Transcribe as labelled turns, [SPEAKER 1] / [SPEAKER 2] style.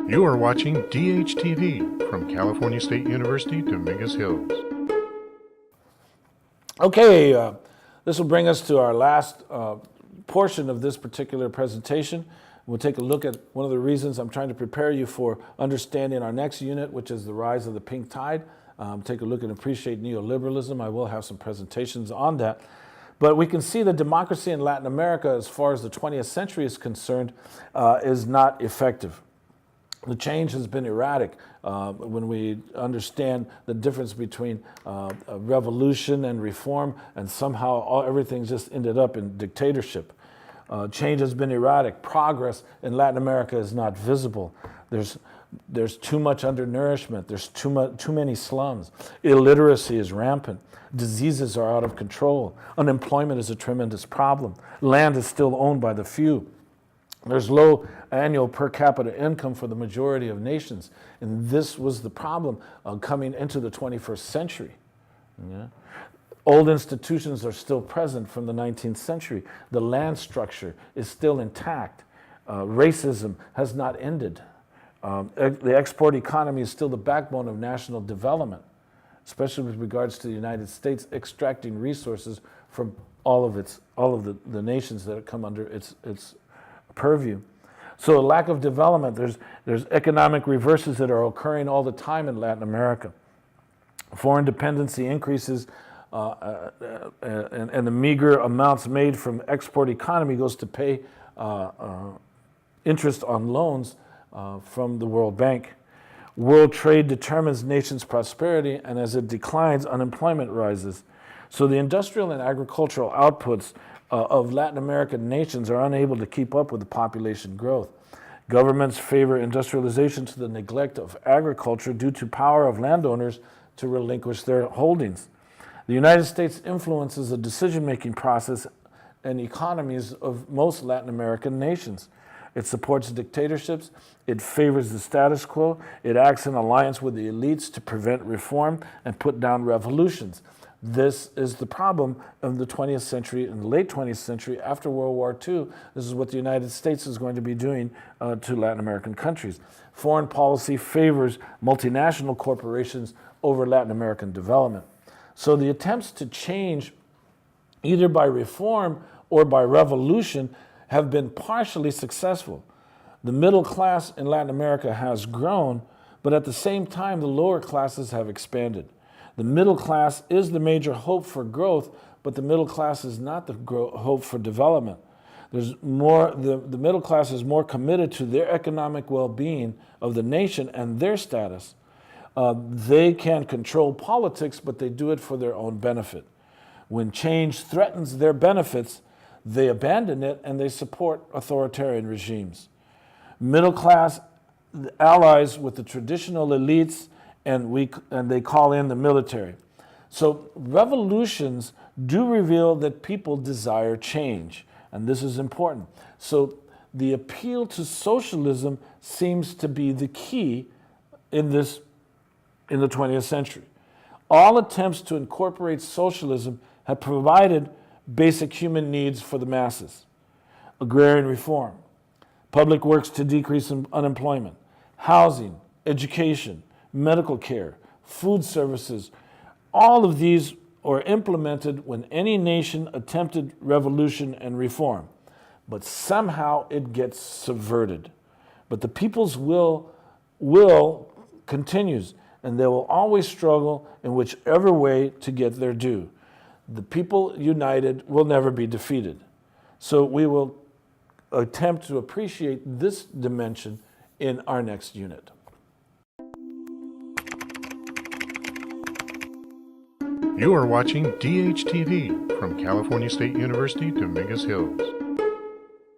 [SPEAKER 1] You are watching DHTV from California State University, Dominguez Hills.
[SPEAKER 2] Okay, this will bring us to our last portion of this particular presentation. We'll take a look at one of the reasons I'm trying to prepare you for understanding our next unit, which is the rise of the pink tide. Take a look and appreciate neoliberalism. I will have some presentations on that. But we can see that democracy in Latin America, as far as the 20th century is concerned, is not effective. The change has been erratic when we understand the difference between a revolution and reform, and somehow everything's just ended up in dictatorship. Change has been erratic. Progress in Latin America is not visible. There's too much undernourishment. There's too many slums. Illiteracy is rampant. Diseases are out of control. Unemployment is a tremendous problem. Land is still owned by the few. There's low annual per capita income for the majority of nations. And this was the problem coming into the 21st century. Yeah. Old institutions are still present from the 19th century. The land structure is still intact. Racism has not ended. The export economy is still the backbone of national development, especially with regards to the United States extracting resources from all of the nations that come under its purview. So a lack of development, there's economic reverses that are occurring all the time in Latin America. Foreign dependency increases and the meager amounts made from export economy goes to pay interest on loans from the World Bank. World trade determines nations' prosperity, and as it declines, unemployment rises. So the industrial and agricultural outputs of Latin American nations are unable to keep up with the population growth. Governments favor industrialization to the neglect of agriculture due to power of landowners to relinquish their holdings. The United States influences the decision-making process and economies of most Latin American nations. It supports dictatorships, it favors the status quo, it acts in alliance with the elites to prevent reform and put down revolutions. This is the problem of the 20th century and the late 20th century. After World War II, this is what the United States is going to be doing to Latin American countries. Foreign policy favors multinational corporations over Latin American development. So the attempts to change, either by reform or by revolution, have been partially successful. The middle class in Latin America has grown, but at the same time, the lower classes have expanded. The middle class is the major hope for growth, but the middle class is not the hope for development. The middle class is more committed to their economic well-being of the nation and their status. They can control politics, but they do it for their own benefit. When change threatens their benefits, they abandon it and they support authoritarian regimes. Middle class allies with the traditional elites, and they call in the military. So revolutions do reveal that people desire change, and this is important. So the appeal to socialism seems to be the key in the 20th century. All attempts to incorporate socialism have provided basic human needs for the masses. Agrarian reform, public works to decrease unemployment, housing, education, medical care, food services, all of these are implemented when any nation attempted revolution and reform. But somehow it gets subverted. But the people's will continues, and they will always struggle in whichever way to get their due. The people united will never be defeated. So we will attempt to appreciate this dimension in our next unit.
[SPEAKER 1] You are watching DHTV from California State University, Dominguez Hills.